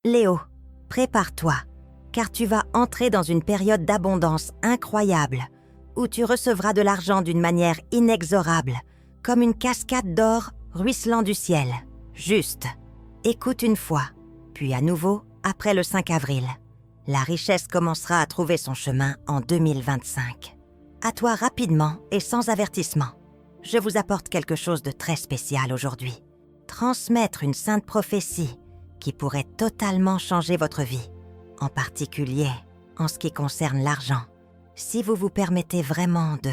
Léo, prépare-toi, car tu vas entrer dans une période d'abondance incroyable, où tu recevras de l'argent d'une manière inexorable, comme une cascade d'or ruisselant du ciel. Juste, écoute une fois, puis à nouveau après le 5 avril. La richesse commencera à trouver son chemin en 2025. À toi rapidement et sans avertissement. Je vous apporte quelque chose de très spécial aujourd'hui. Transmettre une sainte prophétie qui pourrait totalement changer votre vie, en particulier en ce qui concerne l'argent, si vous vous permettez vraiment de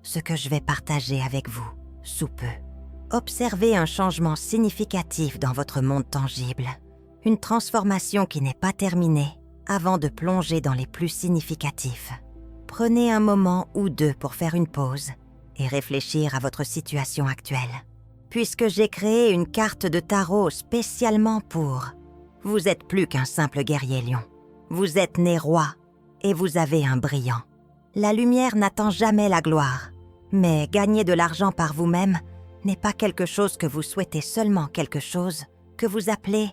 ce que je vais partager avec vous sous peu. Observez un changement significatif dans votre monde tangible, une transformation qui n'est pas terminée avant de plonger dans les plus significatifs. Prenez un moment ou deux pour faire une pause et réfléchir à votre situation actuelle. Puisque j'ai créé une carte de tarot spécialement pour... Vous êtes plus qu'un simple guerrier lion. Vous êtes né roi et vous avez un brillant. La lumière n'attend jamais la gloire, mais gagner de l'argent par vous-même n'est pas quelque chose que vous souhaitez, seulement quelque chose que vous appelez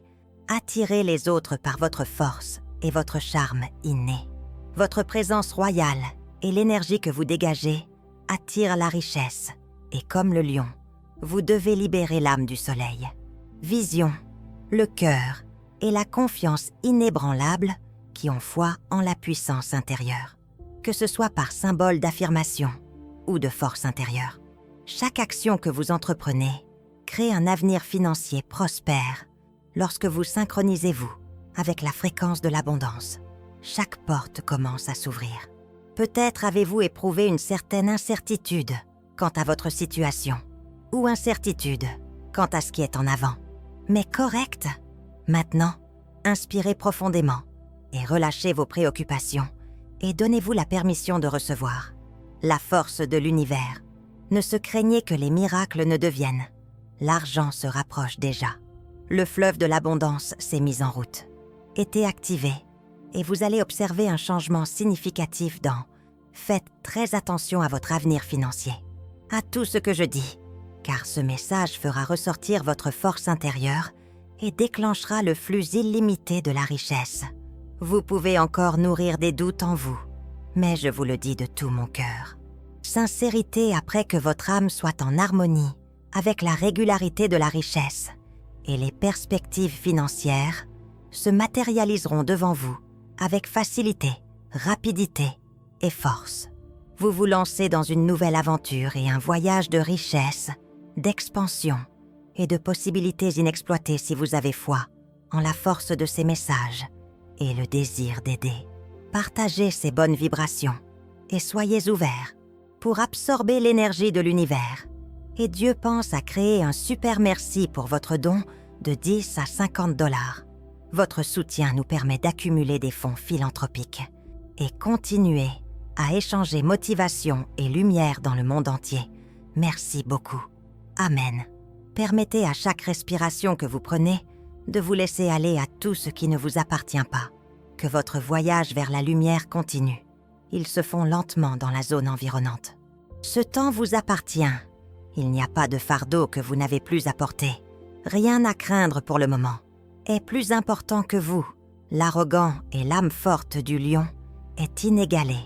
attirer les autres par votre force et votre charme inné. Votre présence royale et l'énergie que vous dégagez attirent la richesse et comme le lion, vous devez libérer l'âme du soleil. Vision, le cœur et la confiance inébranlable qui ont foi en la puissance intérieure, que ce soit par symbole d'affirmation ou de force intérieure. Chaque action que vous entreprenez crée un avenir financier prospère lorsque vous synchronisez-vous avec la fréquence de l'abondance. Chaque porte commence à s'ouvrir. Peut-être avez-vous éprouvé une certaine incertitude quant à votre situation, ou incertitude quant à ce qui est en avant. Mais correct. Maintenant, inspirez profondément et relâchez vos préoccupations et donnez-vous la permission de recevoir la force de l'univers. Ne se craignez que les miracles ne deviennent. L'argent se rapproche déjà. Le fleuve de l'abondance s'est mis en route. Été activé et vous allez observer un changement significatif dans « Faites très attention à votre avenir financier ». À tout ce que je dis, car ce message fera ressortir votre force intérieure et déclenchera le flux illimité de la richesse. Vous pouvez encore nourrir des doutes en vous, mais je vous le dis de tout mon cœur. Sincérité après que votre âme soit en harmonie avec la régularité de la richesse et les perspectives financières se matérialiseront devant vous avec facilité, rapidité et force. Vous vous lancez dans une nouvelle aventure et un voyage de richesse, d'expansion et de possibilités inexploitées si vous avez foi en la force de ces messages et le désir d'aider. Partagez ces bonnes vibrations et soyez ouverts pour absorber l'énergie de l'univers. Et Dieu pense à créer un super merci pour votre don de 10 à 50 $. Votre soutien nous permet d'accumuler des fonds philanthropiques et continuer à échanger motivation et lumière dans le monde entier. Merci beaucoup. Amen. Permettez à chaque respiration que vous prenez de vous laisser aller à tout ce qui ne vous appartient pas. Que votre voyage vers la lumière continue. Ils se font lentement dans la zone environnante. Ce temps vous appartient. Il n'y a pas de fardeau que vous n'avez plus à porter. Rien à craindre pour le moment. Est plus important que vous. L'arrogant et l'âme forte du lion est inégalé.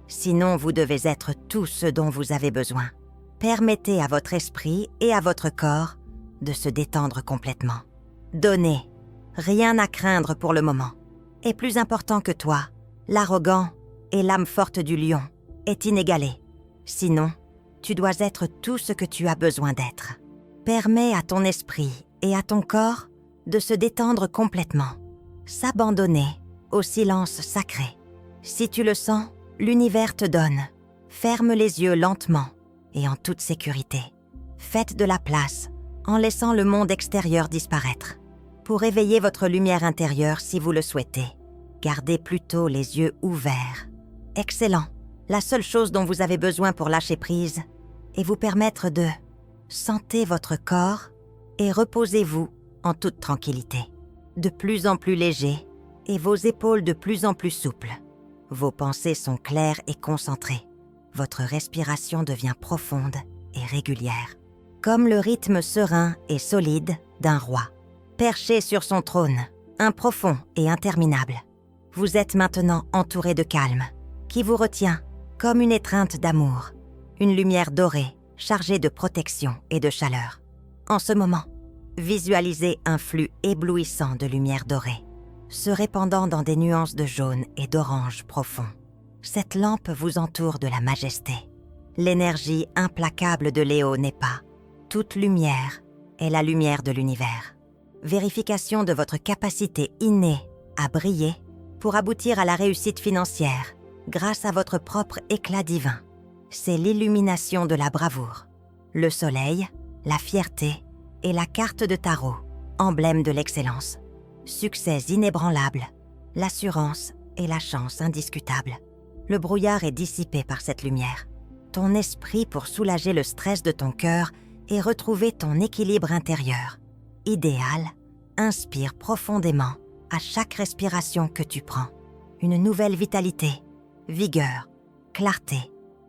Sinon, vous devez être tout ce dont vous avez besoin. Permettez à votre esprit et à votre corps de se détendre complètement. Donnez. Rien à craindre pour le moment. Est plus important que toi. L'arrogant et l'âme forte du lion est inégalé. Sinon, tu dois être tout ce que tu as besoin d'être. Permets à ton esprit et à ton corps de se détendre complètement. S'abandonner au silence sacré. Si tu le sens, l'univers te donne. Ferme les yeux lentement et en toute sécurité. Faites de la place en laissant le monde extérieur disparaître. Pour éveiller votre lumière intérieure si vous le souhaitez, gardez plutôt les yeux ouverts. Excellent. La seule chose dont vous avez besoin pour lâcher prise est vous permettre de sentir votre corps et reposez-vous en toute tranquillité. De plus en plus léger et vos épaules de plus en plus souples. Vos pensées sont claires et concentrées. Votre respiration devient profonde et régulière, comme le rythme serein et solide d'un roi. Perché sur son trône, un profond et interminable. Vous êtes maintenant entouré de calme, qui vous retient comme une étreinte d'amour, une lumière dorée chargée de protection et de chaleur. En ce moment, visualisez un flux éblouissant de lumière dorée, se répandant dans des nuances de jaune et d'orange profond. Cette lampe vous entoure de la majesté. L'énergie implacable de Léo n'est pas. Toute lumière est la lumière de l'univers. Vérification de votre capacité innée à briller pour aboutir à la réussite financière grâce à votre propre éclat divin. C'est l'illumination de la bravoure. Le soleil, la fierté et la carte de tarot, emblème de l'excellence. Succès inébranlable, l'assurance et la chance indiscutable. Le brouillard est dissipé par cette lumière. Ton esprit pour soulager le stress de ton cœur et retrouver ton équilibre intérieur. Idéal, inspire profondément à chaque respiration que tu prends. Une nouvelle vitalité, vigueur, clarté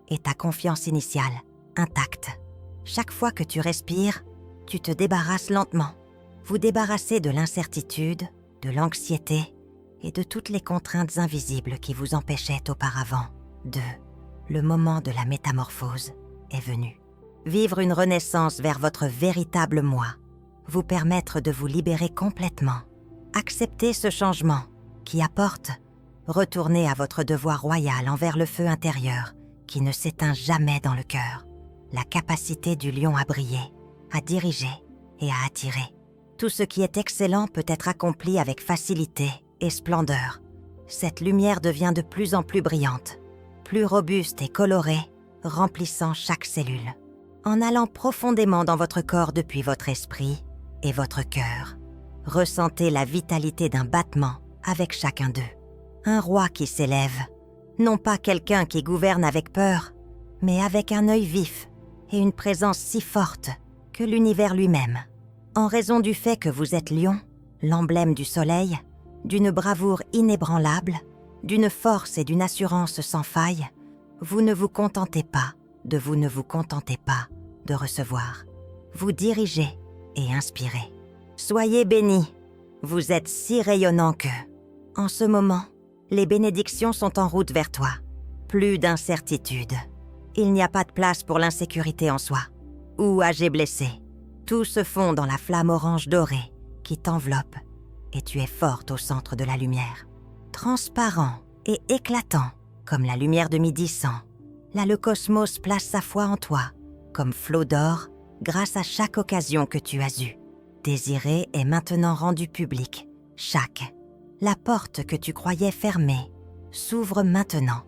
et ta confiance initiale intacte. Chaque fois que tu respires, tu te débarrasses lentement. Vous débarrassez de l'incertitude, de l'anxiété et de toutes les contraintes invisibles qui vous empêchaient auparavant de... Le moment de la métamorphose est venu. Vivre une renaissance vers votre véritable moi, vous permettre de vous libérer complètement. Acceptez ce changement qui apporte, retournez à votre devoir royal envers le feu intérieur qui ne s'éteint jamais dans le cœur. La capacité du lion à briller, à diriger et à attirer. Tout ce qui est excellent peut être accompli avec facilité et splendeur. Cette lumière devient de plus en plus brillante, plus robuste et colorée, remplissant chaque cellule. En allant profondément dans votre corps depuis votre esprit et votre cœur, ressentez la vitalité d'un battement avec chacun d'eux. Un roi qui s'élève, non pas quelqu'un qui gouverne avec peur, mais avec un œil vif et une présence si forte que l'univers lui-même. En raison du fait que vous êtes lion, l'emblème du soleil, d'une bravoure inébranlable, d'une force et d'une assurance sans faille, vous ne vous contentez pas de recevoir. Vous dirigez et inspirez. Soyez bénis, vous êtes si rayonnant que, en ce moment, les bénédictions sont en route vers toi. Plus d'incertitude. Il n'y a pas de place pour l'insécurité en soi. Ou âgé blessé. Tout se fond dans la flamme orange dorée qui t'enveloppe et tu es forte au centre de la lumière. Transparent et éclatant comme la lumière de midi 100, là le cosmos place sa foi en toi comme flot d'or grâce à chaque occasion que tu as eue. Désiré est maintenant rendu public. La porte que tu croyais fermée s'ouvre maintenant,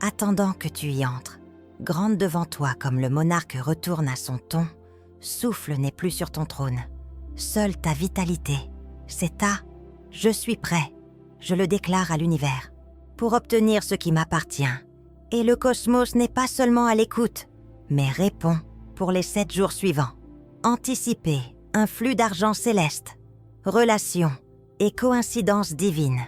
attendant que tu y entres. Grande devant toi comme le monarque retourne à son ton, souffle n'est plus sur ton trône. Seule ta vitalité, c'est ta « je suis prêt », je le déclare à l'univers, pour obtenir ce qui m'appartient. Et le cosmos n'est pas seulement à l'écoute, mais répond pour les 7 jours suivants. Anticiper un flux d'argent céleste, relations et coïncidences divines.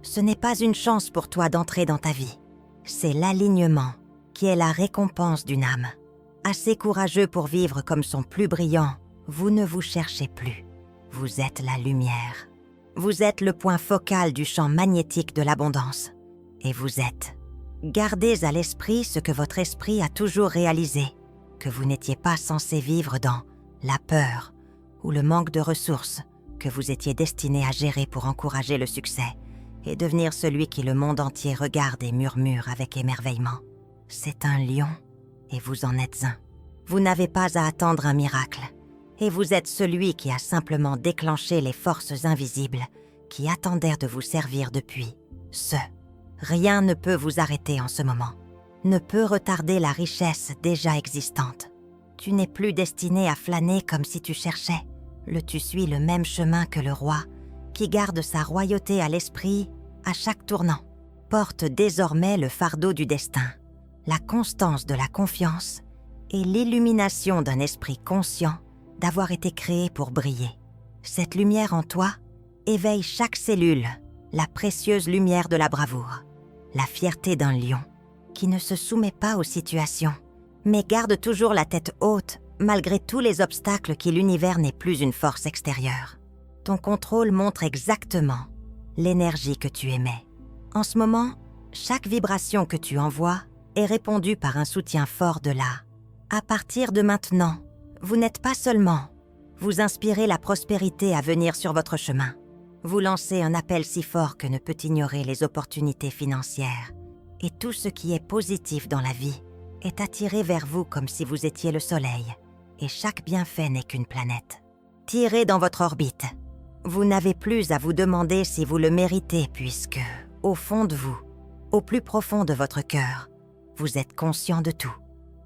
Ce n'est pas une chance pour toi d'entrer dans ta vie, c'est l'alignement qui est la récompense d'une âme. Assez courageux pour vivre comme son plus brillant, vous ne vous cherchez plus. Vous êtes la lumière. Vous êtes le point focal du champ magnétique de l'abondance. Et vous êtes. Gardez à l'esprit ce que votre esprit a toujours réalisé, que vous n'étiez pas censé vivre dans la peur ou le manque de ressources que vous étiez destiné à gérer pour encourager le succès et devenir celui qui le monde entier regarde et murmure avec émerveillement. C'est un lion et vous en êtes un. Vous n'avez pas à attendre un miracle et vous êtes celui qui a simplement déclenché les forces invisibles qui attendaient de vous servir depuis ce. Rien ne peut vous arrêter en ce moment, ne peut retarder la richesse déjà existante. Tu n'es plus destiné à flâner comme si tu cherchais. Tu suis le même chemin que le roi, qui garde sa royauté à l'esprit à chaque tournant. Porte désormais le fardeau du destin, la constance de la confiance et l'illumination d'un esprit conscient d'avoir été créé pour briller. Cette lumière en toi éveille chaque cellule, la précieuse lumière de la bravoure, la fierté d'un lion qui ne se soumet pas aux situations, mais garde toujours la tête haute malgré tous les obstacles qui l'univers n'est plus une force extérieure. Ton contrôle montre exactement l'énergie que tu émets. En ce moment, chaque vibration que tu envoies est répondue par un soutien fort de là. À partir de maintenant, vous n'êtes pas seulement. Vous inspirez la prospérité à venir sur votre chemin. Vous lancez un appel si fort que ne peut ignorer les opportunités financières. Et tout ce qui est positif dans la vie est attiré vers vous comme si vous étiez le soleil. Et chaque bienfait n'est qu'une planète. Tirez dans votre orbite. Vous n'avez plus à vous demander si vous le méritez puisque, au fond de vous, au plus profond de votre cœur, vous êtes conscient de tout.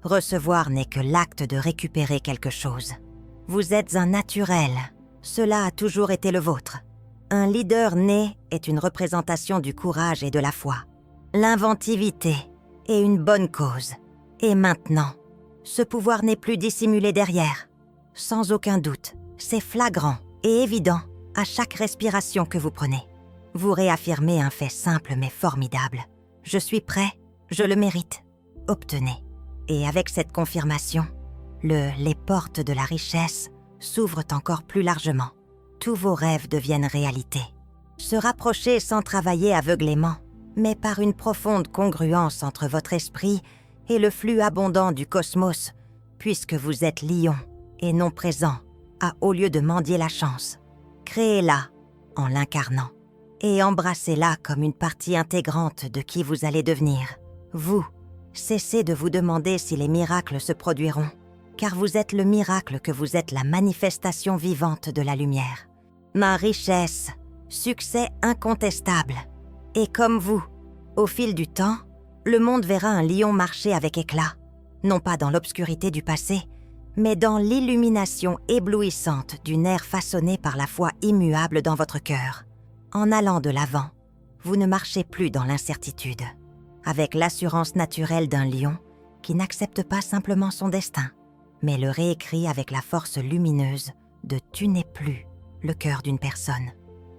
Recevoir n'est que l'acte de récupérer quelque chose. Vous êtes un naturel. Cela a toujours été le vôtre. Un leader né est une représentation du courage et de la foi, l'inventivité et une bonne cause. Et maintenant, ce pouvoir n'est plus dissimulé derrière. Sans aucun doute, c'est flagrant et évident à chaque respiration que vous prenez. Vous réaffirmez un fait simple mais formidable. Je suis prêt, je le mérite. Obtenez. Et avec cette confirmation, les portes de la richesse s'ouvrent encore plus largement. Tous vos rêves deviennent réalité. Se rapprocher sans travailler aveuglément, mais par une profonde congruence entre votre esprit et le flux abondant du cosmos, puisque vous êtes lion et non présent, au lieu de mendier la chance. Créez-la en l'incarnant et embrassez-la comme une partie intégrante de qui vous allez devenir. Vous, cessez de vous demander si les miracles se produiront, car vous êtes le miracle que vous êtes la manifestation vivante de la lumière. Ma richesse, succès incontestable. Et comme vous, au fil du temps, le monde verra un lion marcher avec éclat, non pas dans l'obscurité du passé, mais dans l'illumination éblouissante d'une ère façonnée par la foi immuable dans votre cœur. En allant de l'avant, vous ne marchez plus dans l'incertitude, avec l'assurance naturelle d'un lion qui n'accepte pas simplement son destin, mais le réécrit avec la force lumineuse de « tu n'es plus » le cœur d'une personne.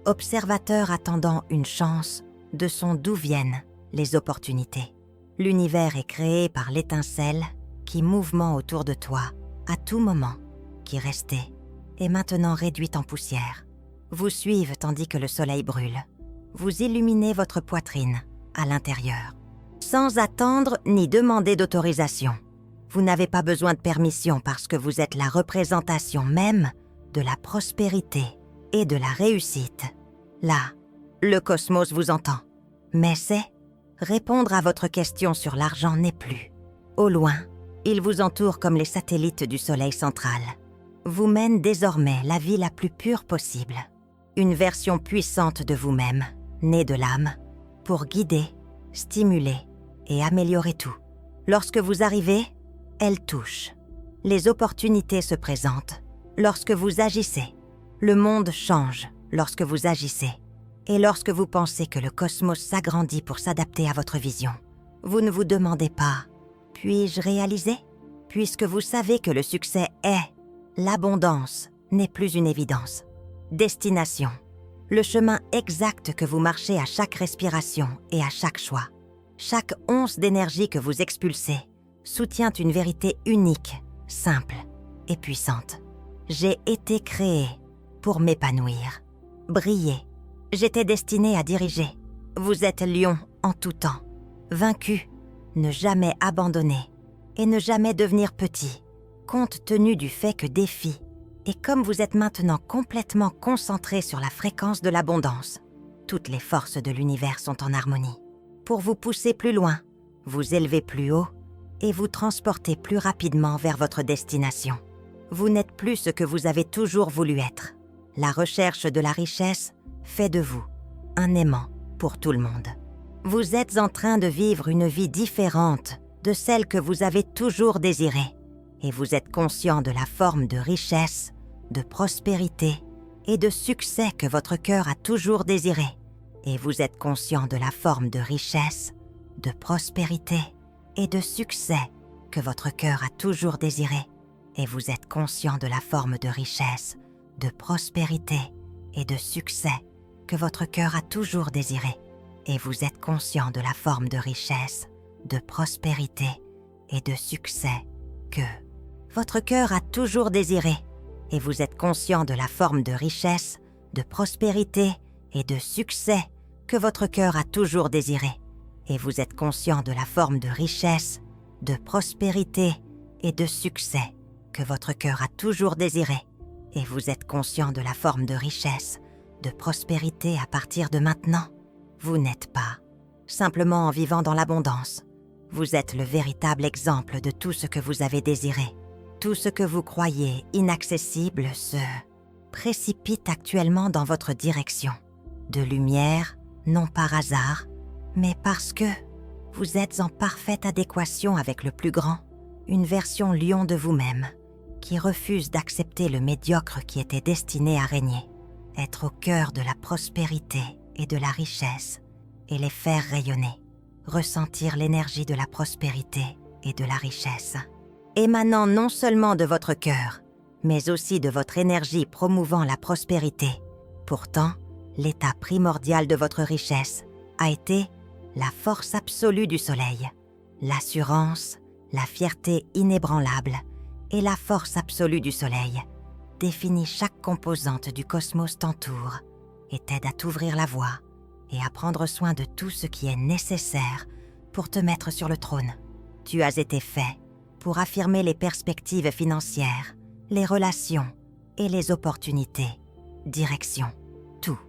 Observateur attendant une chance de son d'où viennent les opportunités. L'univers est créé par l'étincelle qui, mouvement autour de toi, à tout moment, qui restait, est maintenant réduite en poussière. Vous suivent tandis que le soleil brûle. Vous illuminez votre poitrine à l'intérieur, sans attendre ni demander d'autorisation. Vous n'avez pas besoin de permission parce que vous êtes la représentation même de la prospérité et de la réussite. Là, le cosmos vous entend. Mais répondre à votre question sur l'argent n'est plus. Au loin, il vous entoure comme les satellites du soleil central. Vous mène désormais la vie la plus pure possible. Une version puissante de vous-même, née de l'âme, pour guider, stimuler et améliorer tout. Lorsque vous arrivez, elle touche. Les opportunités se présentent. Lorsque vous agissez, le monde change lorsque vous agissez. Et lorsque vous pensez que le cosmos s'agrandit pour s'adapter à votre vision, vous ne vous demandez pas « puis-je réaliser ?» puisque vous savez que le succès est, l'abondance n'est plus une évidence. Destination, le chemin exact que vous marchez à chaque respiration et à chaque choix. Chaque once d'énergie que vous expulsez soutient une vérité unique, simple et puissante. J'ai été créé pour m'épanouir, briller. J'étais destiné à diriger. Vous êtes lion en tout temps. Vaincu, ne jamais abandonner et ne jamais devenir petit, compte tenu du fait que défi. Et comme vous êtes maintenant complètement concentré sur la fréquence de l'abondance, toutes les forces de l'univers sont en harmonie. Pour vous pousser plus loin, vous élever plus haut et vous transporter plus rapidement vers votre destination. Vous n'êtes plus ce que vous avez toujours voulu être. La recherche de la richesse fait de vous un aimant pour tout le monde. Vous êtes en train de vivre une vie différente de celle que vous avez toujours désirée et vous êtes conscient de la forme de richesse, de prospérité et de succès que votre cœur a toujours désiré. Et vous êtes conscient de la forme de richesse, de prospérité et de succès que votre cœur a toujours désiré. Et vous êtes conscient de la forme de richesse, de prospérité et de succès que votre cœur a toujours désiré. Et vous êtes conscient de la forme de richesse, de prospérité et de succès que votre cœur a toujours désiré. Et vous êtes conscient de la forme de richesse, de prospérité et de succès que votre cœur a toujours désiré. Et vous êtes conscient de la forme de richesse, de prospérité et de succès que votre cœur a toujours désiré. Et vous êtes conscient de la forme de richesse, de prospérité à partir de maintenant. Vous n'êtes pas simplement en vivant dans l'abondance. Vous êtes le véritable exemple de tout ce que vous avez désiré. Tout ce que vous croyez inaccessible se précipite actuellement dans votre direction. De lumière, non par hasard, mais parce que vous êtes en parfaite adéquation avec le plus grand, une version lion de vous-même, qui refuse d'accepter le médiocre qui était destiné à régner, être au cœur de la prospérité et de la richesse, et les faire rayonner, ressentir l'énergie de la prospérité et de la richesse, émanant non seulement de votre cœur, mais aussi de votre énergie promouvant la prospérité. Pourtant, l'état primordial de votre richesse a été la force absolue du soleil, l'assurance, la fierté inébranlable et la force absolue du soleil définit chaque composante du cosmos t'entoure et t'aide à t'ouvrir la voie et à prendre soin de tout ce qui est nécessaire pour te mettre sur le trône. Tu as été fait pour affirmer les perspectives financières, les relations et les opportunités. Direction, tout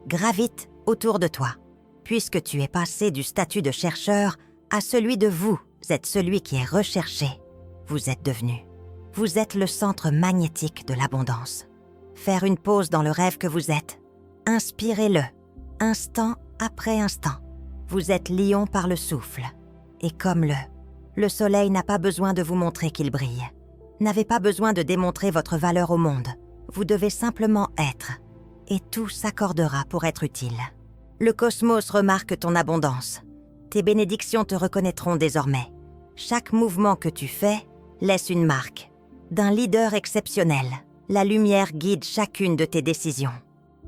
gravite autour de toi. Puisque tu es passé du statut de chercheur à celui de vous êtes celui qui est recherché. Vous êtes devenu. Vous êtes le centre magnétique de l'abondance. Faire une pause dans le rêve que vous êtes. Inspirez-le, instant après instant. Vous êtes lion par le souffle. Et comme le soleil n'a pas besoin de vous montrer qu'il brille. N'avez pas besoin de démontrer votre valeur au monde. Vous devez simplement être. Et tout s'accordera pour être utile. Le cosmos remarque ton abondance. Tes bénédictions te reconnaîtront désormais. Chaque mouvement que tu fais laisse une marque. D'un leader exceptionnel, la lumière guide chacune de tes décisions.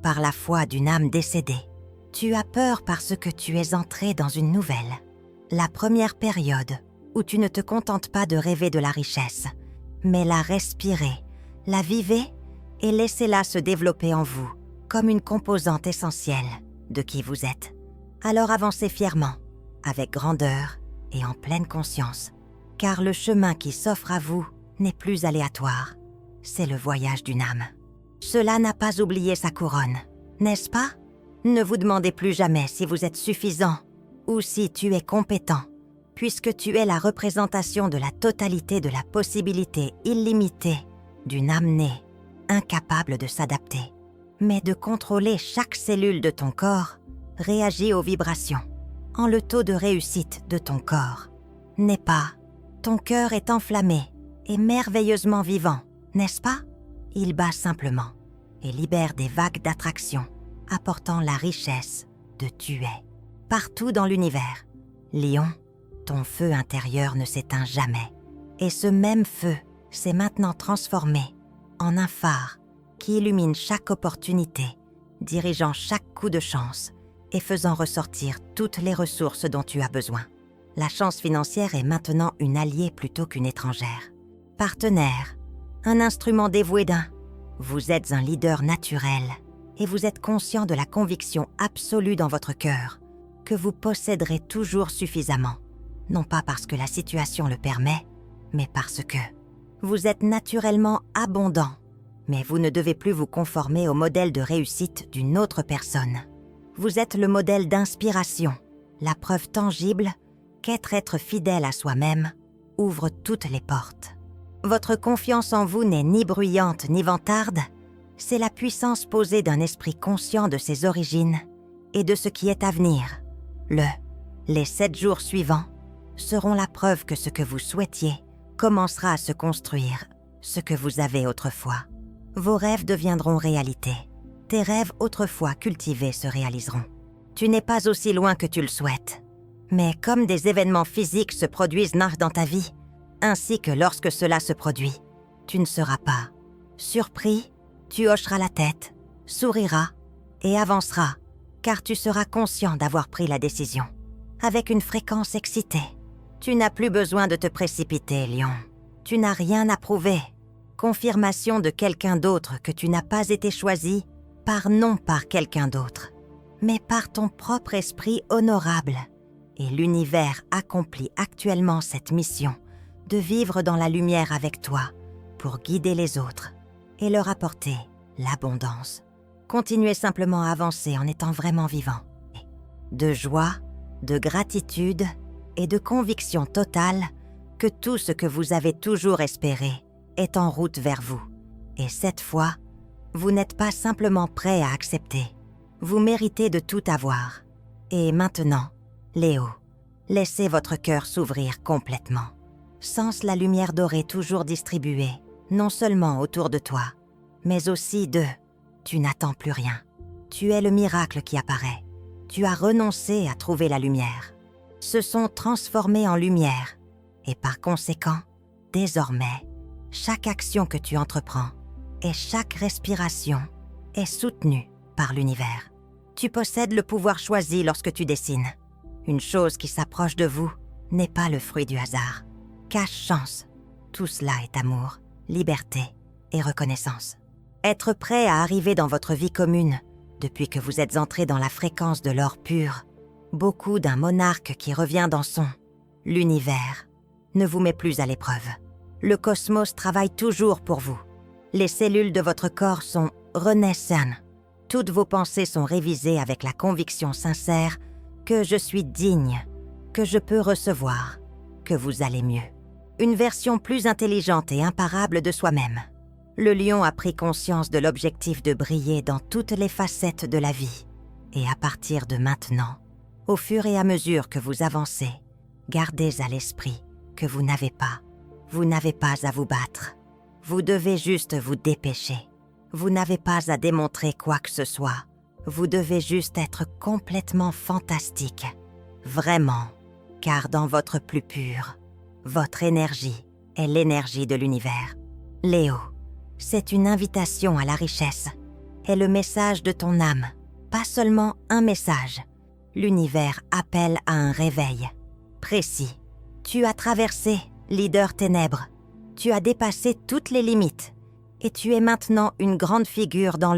Par la foi d'une âme décédée, tu as peur parce que tu es entré dans une nouvelle. La première période où tu ne te contentes pas de rêver de la richesse, mais la respirer, la vivez et laissez-la se développer en vous comme une composante essentielle de qui vous êtes. Alors avancez fièrement, avec grandeur et en pleine conscience, car le chemin qui s'offre à vous n'est plus aléatoire. C'est le voyage d'une âme. Cela n'a pas oublié sa couronne, n'est-ce pas? Ne vous demandez plus jamais si vous êtes suffisant ou si tu es compétent, puisque tu es la représentation de la totalité de la possibilité illimitée d'une âme née, incapable de s'adapter, mais de contrôler chaque cellule de ton corps réagit aux vibrations, en le taux de réussite de ton corps. N'est pas, ton cœur est enflammé et merveilleusement vivant, n'est-ce pas? Il bat simplement et libère des vagues d'attraction, apportant la richesse de tu es. Partout dans l'univers, Lion, ton feu intérieur ne s'éteint jamais. Et ce même feu s'est maintenant transformé en un phare qui illumine chaque opportunité, dirigeant chaque coup de chance et faisant ressortir toutes les ressources dont tu as besoin. La chance financière est maintenant une alliée plutôt qu'une étrangère. Partenaire, un instrument dévoué d'un. Vous êtes un leader naturel et vous êtes conscient de la conviction absolue dans votre cœur que vous posséderez toujours suffisamment, non pas parce que la situation le permet, mais parce que vous êtes naturellement abondant, mais vous ne devez plus vous conformer au modèle de réussite d'une autre personne. Vous êtes le modèle d'inspiration, la preuve tangible qu'être fidèle à soi-même ouvre toutes les portes. Votre confiance en vous n'est ni bruyante ni vantarde, c'est la puissance posée d'un esprit conscient de ses origines et de ce qui est à venir. Les 7 jours suivants seront la preuve que ce que vous souhaitiez commencera à se construire, ce que vous avez autrefois. Vos rêves deviendront réalité. Tes rêves autrefois cultivés se réaliseront. Tu n'es pas aussi loin que tu le souhaites. Mais comme des événements physiques se produisent dans ta vie, ainsi que lorsque cela se produit, tu ne seras pas surpris, tu hocheras la tête, souriras et avanceras, car tu seras conscient d'avoir pris la décision. Avec une fréquence excitée, tu n'as plus besoin de te précipiter, Lion. Tu n'as rien à prouver. Confirmation de quelqu'un d'autre que tu n'as pas été choisi par quelqu'un d'autre. mais par ton propre esprit honorable. Et l'univers accomplit actuellement cette mission de vivre dans la lumière avec toi pour guider les autres et leur apporter l'abondance. Continuez simplement à avancer en étant vraiment vivant. De joie, de gratitude et de conviction totale que tout ce que vous avez toujours espéré est en route vers vous. Et cette fois, vous n'êtes pas simplement prêt à accepter. Vous méritez de tout avoir. Et maintenant, Léo, laissez votre cœur s'ouvrir complètement. Sens la lumière dorée toujours distribuée, non seulement autour de toi, mais aussi tu n'attends plus rien. Tu es le miracle qui apparaît. Tu as renoncé à trouver la lumière. Se sont transformés en lumière. Et par conséquent, désormais, chaque action que tu entreprends et chaque respiration est soutenue par l'univers. Tu possèdes le pouvoir choisi lorsque tu dessines. Une chose qui s'approche de vous n'est pas le fruit du hasard. Cache chance. Tout cela est amour, liberté et reconnaissance. Être prêt à arriver dans votre vie commune depuis que vous êtes entré dans la fréquence de l'or pur, beaucoup d'un monarque qui revient dans l'univers ne vous met plus à l'épreuve. Le cosmos travaille toujours pour vous. Les cellules de votre corps sont renaissantes. Toutes vos pensées sont révisées avec la conviction sincère que je suis digne, que je peux recevoir, que vous allez mieux. Une version plus intelligente et imparable de soi-même. Le lion a pris conscience de l'objectif de briller dans toutes les facettes de la vie. Et à partir de maintenant, au fur et à mesure que vous avancez, gardez à l'esprit que vous n'avez pas à vous battre. Vous devez juste vous dépêcher. Vous n'avez pas à démontrer quoi que ce soit. Vous devez juste être complètement fantastique. Vraiment, car dans votre plus pur, votre énergie est l'énergie de l'univers. Léo, c'est une invitation à la richesse. Est le message de ton âme, pas seulement un message. L'univers appelle à un réveil. Précis. Tu as traversé, leader ténèbres. Tu as dépassé toutes les limites. Et tu es maintenant une grande figure dans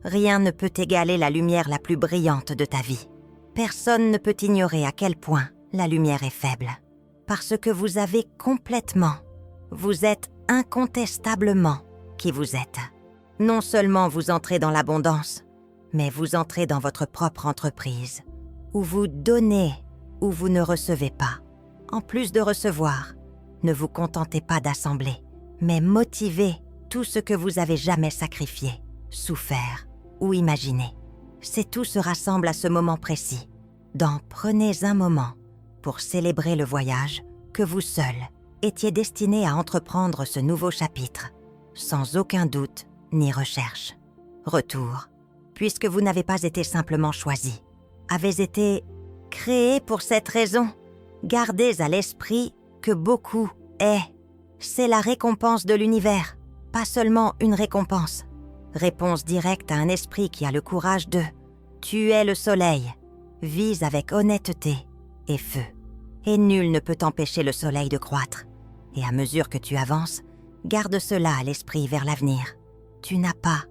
Rien ne peut égaler la lumière la plus brillante de ta vie. Personne ne peut ignorer à quel point la lumière est faible. Parce que vous avez complètement, vous êtes incontestablement qui vous êtes. Non seulement vous entrez dans l'abondance, mais vous entrez dans votre propre entreprise, où vous donnez, où vous ne recevez pas. En plus de recevoir, ne vous contentez pas d'assembler, mais motivez tout ce que vous avez jamais sacrifié, souffert ou imaginé. C'est tout se rassemble à ce moment précis. Prenez un moment pour célébrer le voyage que vous seul étiez destiné à entreprendre ce nouveau chapitre, sans aucun doute ni recherche. Retour, puisque vous n'avez pas été simplement choisi, avez été créé pour cette raison. Gardez à l'esprit que beaucoup est. C'est la récompense de l'univers, pas seulement une récompense. Réponse directe à un esprit qui a le courage de « Tu es le soleil ». Vise avec honnêteté et feu. Et nul ne peut empêcher le soleil de croître. Et à mesure que tu avances, garde cela à l'esprit vers l'avenir. Tu n'as pas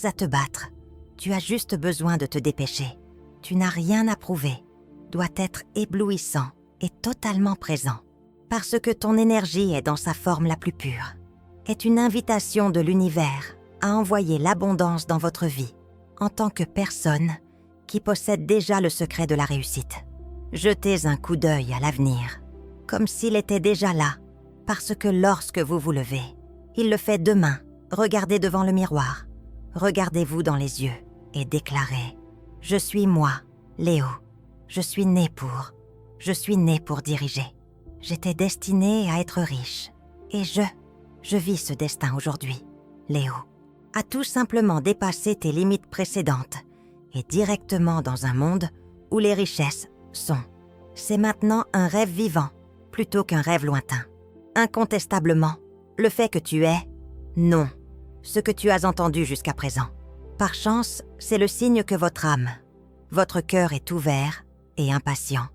à te battre. Tu as juste besoin de te dépêcher. Tu n'as rien à prouver. Doit être éblouissant et totalement présent. Parce que ton énergie est dans sa forme la plus pure. Est une invitation de l'univers à envoyer l'abondance dans votre vie en tant que personne qui possède déjà le secret de la réussite. Jetez un coup d'œil à l'avenir, comme s'il était déjà là, parce que lorsque vous vous levez, il le fait demain. Regardez devant le miroir, regardez-vous dans les yeux et déclarez « Je suis moi, Léo. Je suis né pour diriger. J'étais destiné à être riche. Et je vis ce destin aujourd'hui, Léo. » À tout simplement dépasser tes limites précédentes et directement dans un monde où les richesses sont. C'est maintenant un rêve vivant plutôt qu'un rêve lointain. Incontestablement, le fait que tu es, non, ce que tu as entendu jusqu'à présent. Par chance, c'est le signe que votre âme, votre cœur est ouvert et impatient,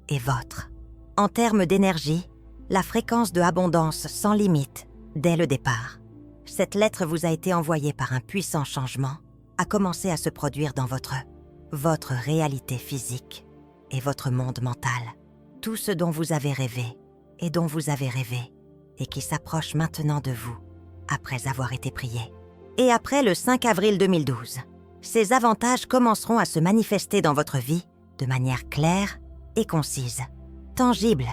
et vôtre. En termes d'énergie, la fréquence de abondance sans limite dès le départ. Cette lettre vous a été envoyée par un puissant changement, a commencé à se produire dans votre votre réalité physique et votre monde mental. Tout ce dont vous avez rêvé et dont vous avez rêvé et qui s'approche maintenant de vous après avoir été prié. Et après le 5 avril 2012, ces avantages commenceront à se manifester dans votre vie de manière claire et concise, tangible,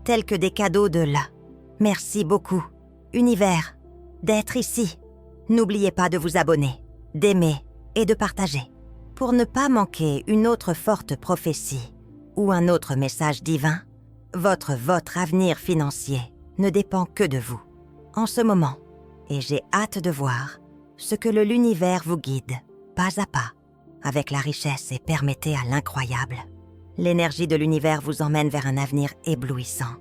tels que des cadeaux de là. Merci beaucoup, univers, d'être ici. N'oubliez pas de vous abonner, d'aimer et de partager pour ne pas manquer une autre forte prophétie ou un autre message divin. Votre avenir financier ne dépend que de vous en ce moment et j'ai hâte de voir ce que l'univers vous guide pas à pas avec la richesse et permettez à l'incroyable. L'énergie de l'univers vous emmène vers un avenir éblouissant.